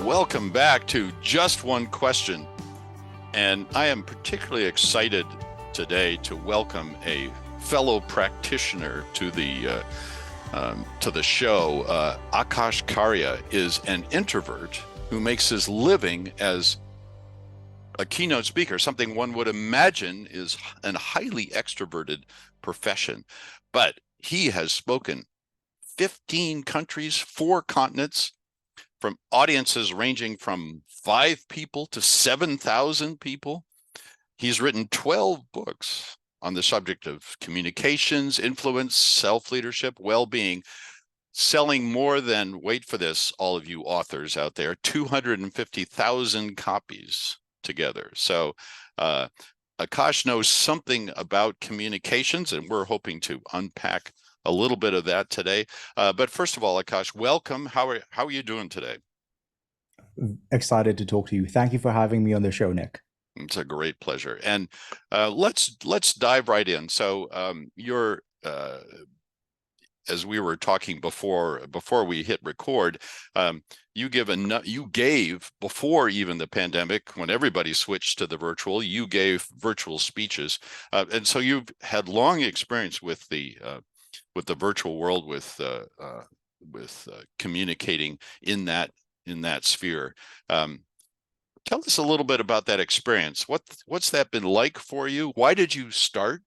welcome back to Just One Question. And I am particularly excited today to welcome a fellow practitioner to the show. Akash Karia is an introvert who makes his living as a keynote speaker, something one would imagine is a highly extroverted profession. But he has spoken 15 countries, 4 continents, from audiences ranging from 5 people to 7,000 people. He's written 12 books on the subject of communications, influence, self-leadership, well-being, selling more than, wait for this, all of you authors out there, 250,000 copies together. So Akash knows something about communications, and we're hoping to unpack a little bit of that today. But first of all, Akash, welcome. How are you doing today? Excited to talk to you. Thank you for having me on the show, Nick. It's a great pleasure. And let's dive right in. So you're, as we were talking before we hit record, you gave before even the pandemic, when everybody switched to the virtual, you gave virtual speeches, and so you've had long experience with the virtual world, with communicating in that sphere. Tell us a little bit about that experience. What's that been like for you? Why did you start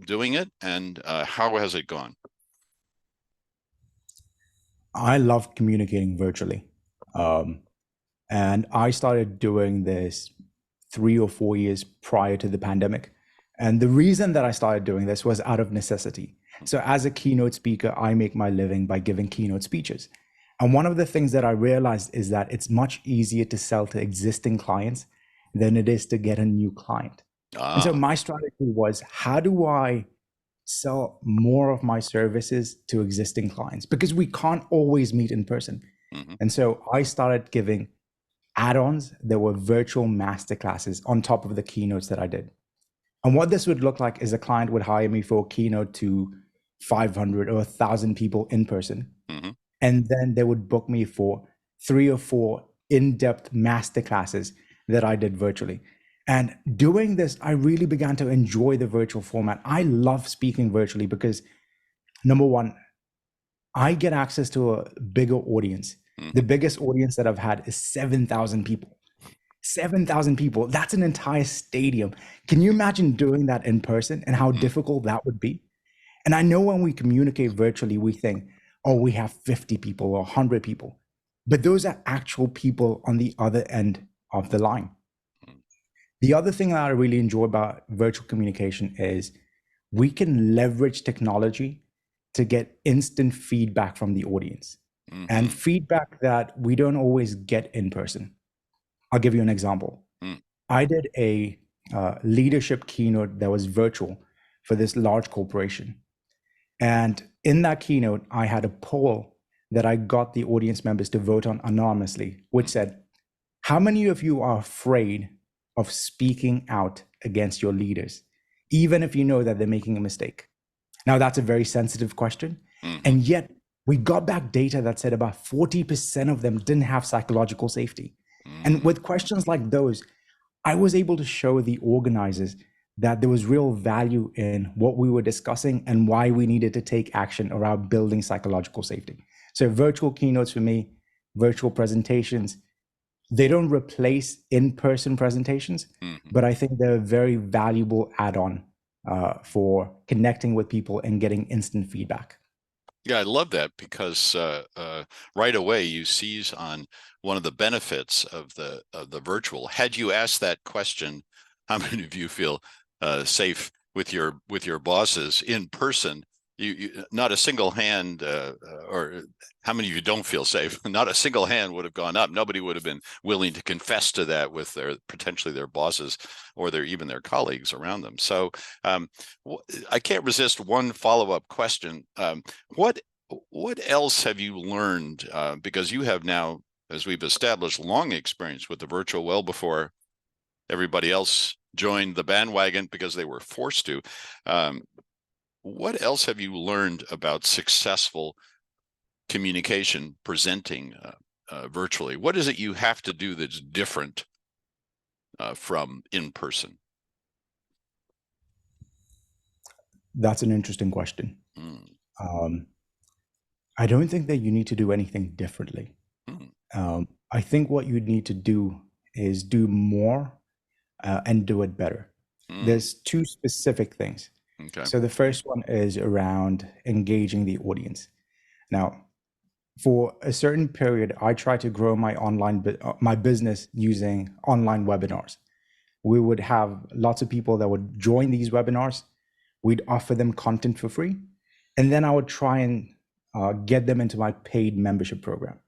doing it, and how has it gone? I love communicating virtually. And I started doing this 3 or 4 years prior to the pandemic. And the reason that I started doing this was out of necessity. So as a keynote speaker, I make my living by giving keynote speeches. And one of the things that I realized is that it's much easier to sell to existing clients than it is to get a new client. And so my strategy was, how do I sell more of my services to existing clients? Because we can't always meet in person. And so I started giving add-ons that were virtual masterclasses on top of the keynotes that I did. And what this would look like is a client would hire me for a keynote to 500 or 1,000 people in person. And then they would book me for 3 or 4 in-depth masterclasses that I did virtually. And doing this, I really began to enjoy the virtual format. I love speaking virtually because, number one, I get access to a bigger audience. The biggest audience that I've had is 7,000 people. 7,000 people, that's an entire stadium. Can you imagine doing that in person and how difficult that would be? And I know when we communicate virtually, we think, oh, we have 50 people or 100 people. But those are actual people on the other end of the line. The other thing that I really enjoy about virtual communication is we can leverage technology to get instant feedback from the audience, and feedback that we don't always get in person. I'll give you an example. I did a leadership keynote that was virtual for this large corporation. And in that keynote, I had a poll that I got the audience members to vote on anonymously, which said, how many of you are afraid of speaking out against your leaders, even if you know that they're making a mistake? Now, that's a very sensitive question. And yet we got back data that said about 40% of them didn't have psychological safety. And with questions like those, I was able to show the organizers that there was real value in what we were discussing and why we needed to take action around building psychological safety. So virtual keynotes for me, virtual presentations, they don't replace in-person presentations, but I think they're a very valuable add-on for connecting with people and getting instant feedback. Yeah, I love that, because right away you seize on one of the benefits of the virtual. Had you asked that question, how many of you feel safe with your bosses in person, you not a single hand, or how many of you don't feel safe, not a single hand would have gone up. Nobody would have been willing to confess to that with potentially their bosses or even their colleagues around them. So I can't resist one follow-up question. What else have you learned, because you have now, as we've established, long experience with the virtual, well before everybody else joined the bandwagon because they were forced to. What else have you learned about successful communication, presenting virtually. What is it you have to do that's different from in person? That's an interesting question. Mm. I don't think that you need to do anything differently. I think what you need to do is do more and do it better. There's two specific things. Okay. So the first one is around engaging the audience. Now, for a certain period, I tried to grow my business using online webinars. We would have lots of people that would join these webinars. We'd offer them content for free, and then I would try and get them into my paid membership program.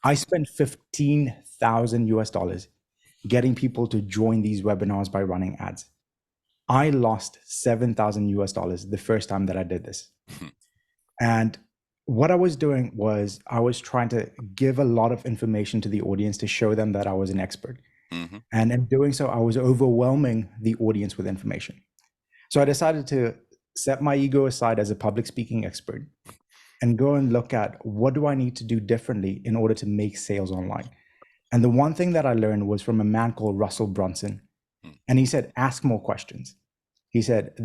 I spent $15,000 getting people to join these webinars by running ads. I lost $7,000 the first time that I did this. And what I was doing was I was trying to give a lot of information to the audience to show them that I was an expert. And in doing so, I was overwhelming the audience with information. So I decided to set my ego aside as a public speaking expert and go and look at what do I need to do differently in order to make sales online. And the one thing that I learned was from a man called Russell Brunson. And he said, ask more questions. He said,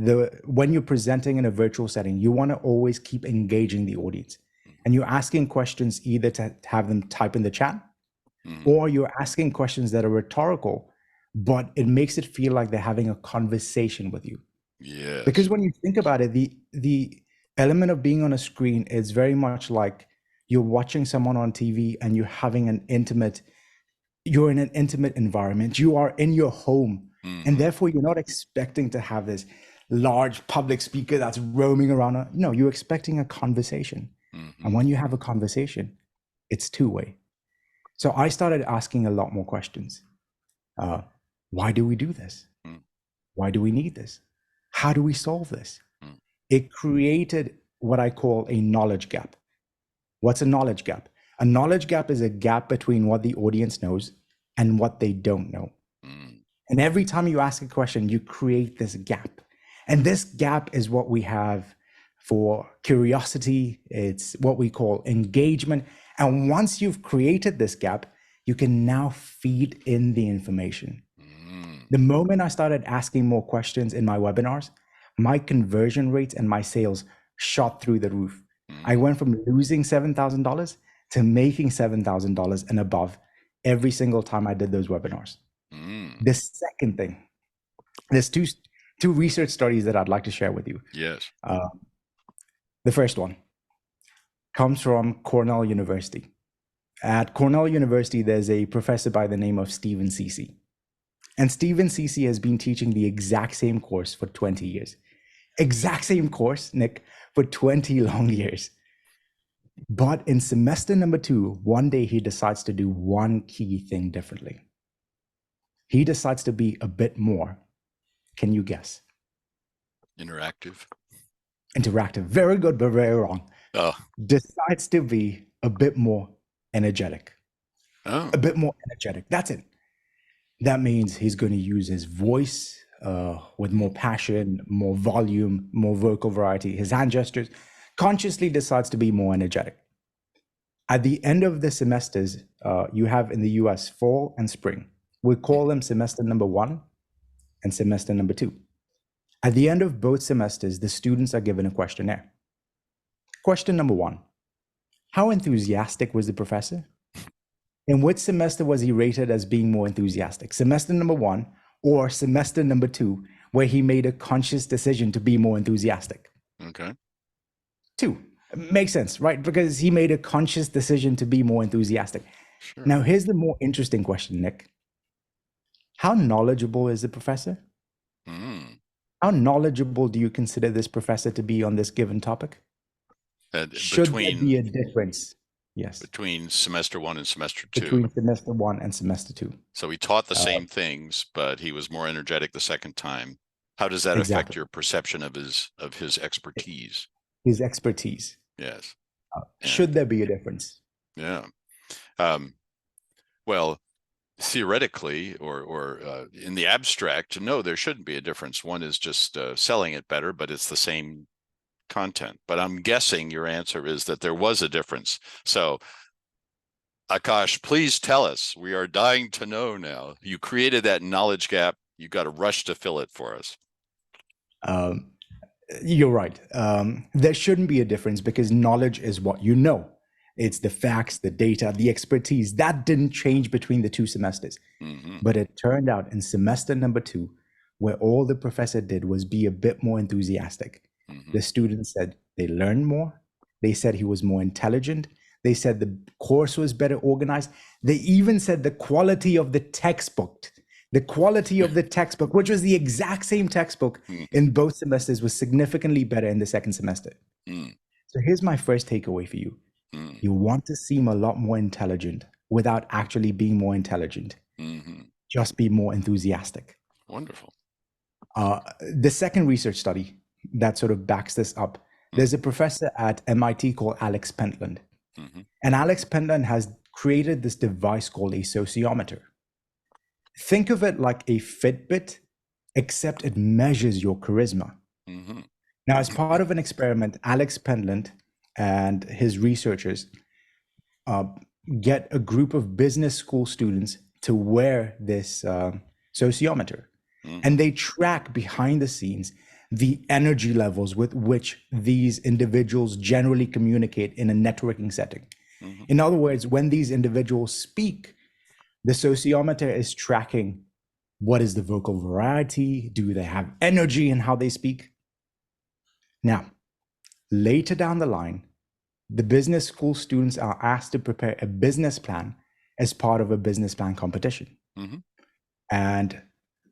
when you're presenting in a virtual setting, you want to always keep engaging the audience. And you're asking questions either to have them type in the chat, or you're asking questions that are rhetorical, but it makes it feel like they're having a conversation with you. Yes. Because when you think about it, the element of being on a screen is very much like you're watching someone on TV and you're having you're in an intimate environment. You are in your home. And therefore, you're not expecting to have this large public speaker that's roaming around. No, you're expecting a conversation. And when you have a conversation, it's two-way. So I started asking a lot more questions. Why do we do this? Why do we need this? How do we solve this? It created what I call a knowledge gap. What's a knowledge gap? A knowledge gap is a gap between what the audience knows and what they don't know. And every time you ask a question, you create this gap. And this gap is what we have for curiosity. It's what we call engagement. And once you've created this gap, you can now feed in the information. The moment I started asking more questions in my webinars, my conversion rates and my sales shot through the roof. I went from losing $7,000 to making $7,000 and above every single time I did those webinars. The second thing, there's two research studies that I'd like to share with you. Yes. The first one comes from Cornell University. At Cornell University, there's a professor by the name of Stephen Ceci. And Stephen Ceci has been teaching the exact same course for 20 years. Exact same course, Nick, for 20 long years. But in semester number 2, one day he decides to do one key thing differently. He decides to be a bit more. Can you guess? Interactive. Interactive. Very good, but very wrong. Oh. Decides to be a bit more energetic. Oh. A bit more energetic. That's it. That means he's going to use his voice with more passion, more volume, more vocal variety, his hand gestures, consciously decides to be more energetic. At the end of the semesters, you have in the US fall and spring. We call them semester number 1 and semester number 2. At the end of both semesters, the students are given a questionnaire. Question number 1, how enthusiastic was the professor? In which semester was he rated as being more enthusiastic? Semester number 1 or semester number 2, where he made a conscious decision to be more enthusiastic? Okay. 2. Makes sense, right? Because he made a conscious decision to be more enthusiastic. Sure. Now, here's the more interesting question, Nick. How knowledgeable is the professor? How knowledgeable do you consider this professor to be on this given topic? Should there be a difference? Yes. Between semester 1 and semester 2. Between semester 1 and semester 2. So he taught the same things, but he was more energetic the second time. How does that affect your perception of his expertise? His expertise. Yes. Should there be a difference? Yeah. Well, theoretically or in the abstract, no, there shouldn't be a difference. One is just selling it better, but it's the same content. But I'm guessing your answer is that there was a difference. So Akash, please tell us. We are dying to know now. You created that knowledge gap. You got to rush to fill it for us. Um, you're right. There shouldn't be a difference because knowledge is what you know. It's the facts, the data, the expertise. That didn't change between the two semesters. Mm-hmm. But it turned out in semester number 2, where all the professor did was be a bit more enthusiastic. Mm-hmm. The students said they learned more. They said he was more intelligent. They said the course was better organized. They even said the quality of the textbook, which was the exact same textbook in both semesters, was significantly better in the second semester. So here's my first takeaway for you. You want to seem a lot more intelligent without actually being more intelligent. Just be more enthusiastic. Wonderful. The second research study that sort of backs this up, there's a professor at MIT called Alex Pentland. And Alex Pentland has created this device called a sociometer. Think of it like a Fitbit, except it measures your charisma. Now, as part of an experiment, Alex Pentland and his researchers get a group of business school students to wear this sociometer. And they track behind the scenes the energy levels with which these individuals generally communicate in a networking setting. In other words, when these individuals speak, the sociometer is tracking what is the vocal variety, do they have energy in how they speak? Now, later down the line, the business school students are asked to prepare a business plan as part of a business plan competition. And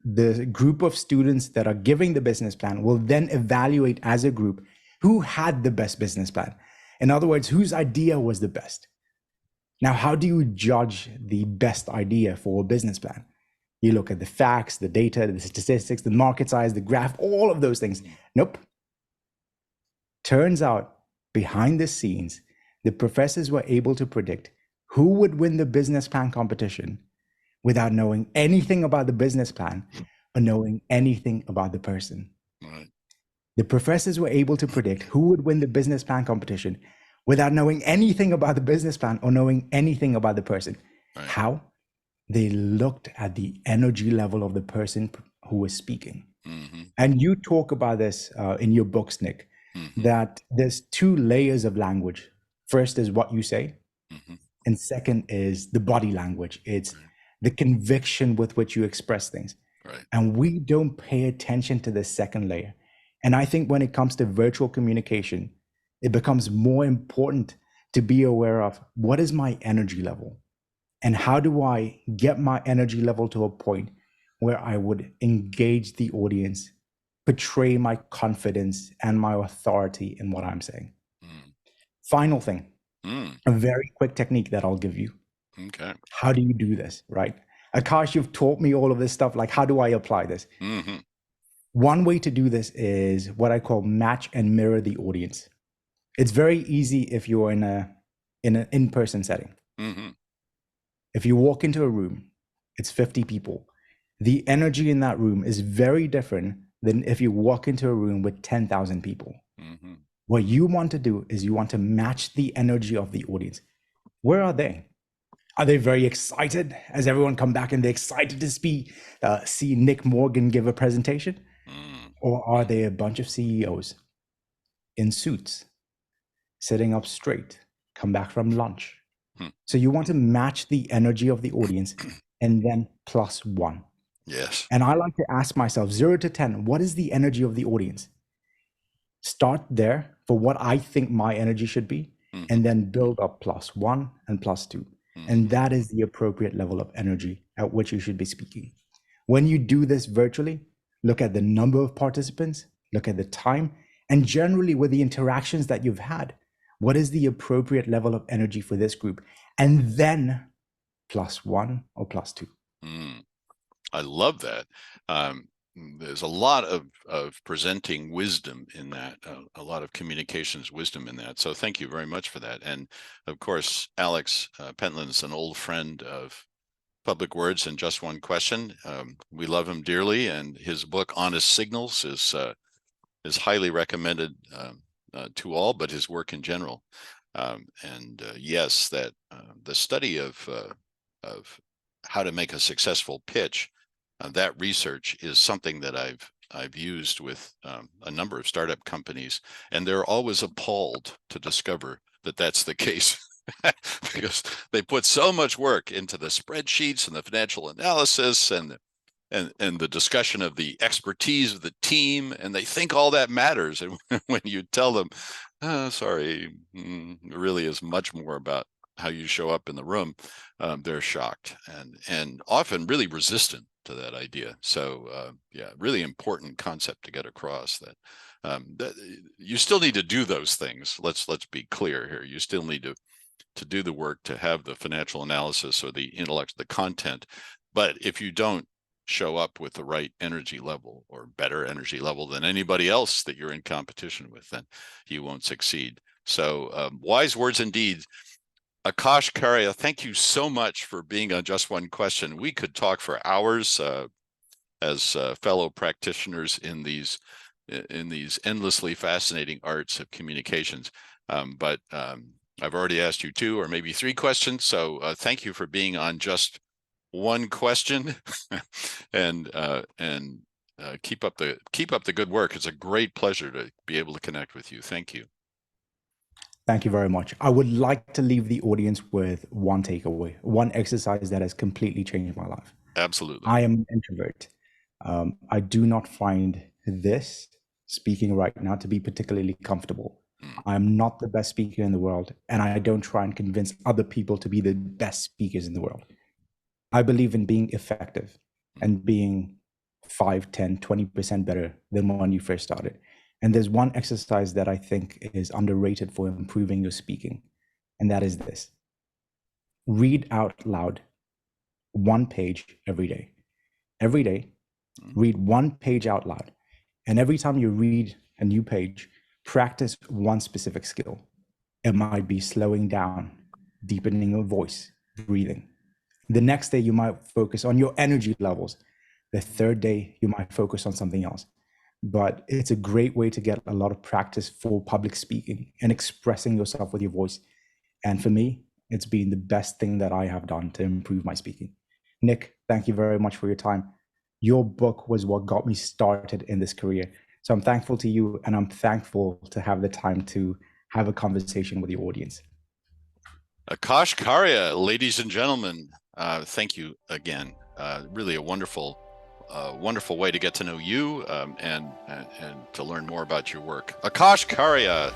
the group of students that are giving the business plan will then evaluate as a group who had the best business plan. In other words, whose idea was the best. Now, how do you judge the best idea for a business plan? You look at the facts, the data, the statistics, the market size, the graph, all of those things. Nope. Turns out, behind the scenes, the professors were able to predict who would win the business plan competition without knowing anything about the business plan or knowing anything about the person. The professors were able to predict who would win the business plan competition without knowing anything about the business plan or knowing anything about the person. How? They looked at the energy level of the person who was speaking. And you talk about this in your books, Nick, that there's 2 layers of language. First is what you say, and second is the body language. It's the conviction with which you express things. And we don't pay attention to the second layer. And I think when it comes to virtual communication, it becomes more important to be aware of what is my energy level and how do I get my energy level to a point where I would engage the audience, portray my confidence and my authority in what I'm saying. Final thing, a very quick technique that I'll give you. How do you do this, right? Akash, you've taught me all of this stuff. Like, how do I apply this? One way to do this is what I call match and mirror the audience. It's very easy if you're in an in-person setting. If you walk into a room, it's 50 people. The energy in that room is very different than if you walk into a room with 10,000 people. What you want to do is you want to match the energy of the audience. Where are they? Are they very excited? Has everyone come back and they're excited to see Nick Morgan give a presentation? Or are they a bunch of CEOs in suits, sitting up straight, come back from lunch? So you want to match the energy of the audience and then +1. Yes. And I like to ask myself, 0 to 10, what is the energy of the audience? Start there for what I think my energy should be, and then build up +1 and +2. And that is the appropriate level of energy at which you should be speaking. When you do this virtually, look at the number of participants, look at the time, and generally with the interactions that you've had, what is the appropriate level of energy for this group? And then +1 or +2. I love that. There's a lot of presenting wisdom in that, a lot of communications wisdom in that. So thank you very much for that. And of course, Alex Pentland's an old friend of Public Words and Just One Question. We love him dearly, and his book Honest Signals is highly recommended to all, but his work in general. Yes, that the study of how to make a successful pitch, that research is something that I've used with a number of startup companies, and they're always appalled to discover that that's the case. Because they put so much work into the spreadsheets and the financial analysis and the discussion of the expertise of the team, and they think all that matters. And when you tell them, oh, sorry, it really is much more about how you show up in the room, they're shocked and often really resistant to that idea. So yeah, really important concept to get across, that you still need to do those things. Let's be clear here. You still need to do the work, to have the financial analysis or the intellect, the content. But if you don't show up with the right energy level or better energy level than anybody else that you're in competition with, then you won't succeed. So wise words indeed. Akash Karia, thank you so much for being on Just One Question. We could talk for hours as fellow practitioners in these endlessly fascinating arts of communications. But I've already asked you 2 or maybe 3 questions. So thank you for being on Just One Question, and keep up the good work. It's a great pleasure to be able to connect with you. Thank you. Thank you very much. I would like to leave the audience with one takeaway, one exercise that has completely changed my life. Absolutely. I am an introvert. I do not find this speaking right now to be particularly comfortable. I'm not the best speaker in the world, and I don't try and convince other people to be the best speakers in the world. I believe in being effective and being 5, 10, 20% better than when you first started. And there's one exercise that I think is underrated for improving your speaking, and that is this. Read out loud 1 page every day. Every day, read 1 page out loud. And every time you read a new page, practice one specific skill. It might be slowing down, deepening your voice, breathing. The next day, you might focus on your energy levels. The third day, you might focus on something else. But it's a great way to get a lot of practice for public speaking and expressing yourself with your voice. And for me, it's been the best thing that I have done to improve my speaking. Nick, thank you very much for your time. Your book was what got me started in this career. So I'm thankful to you, and I'm thankful to have the time to have a conversation with your audience. Akash Karia, ladies and gentlemen, thank you again. Really a wonderful way to get to know you and to learn more about your work. Akash Karia.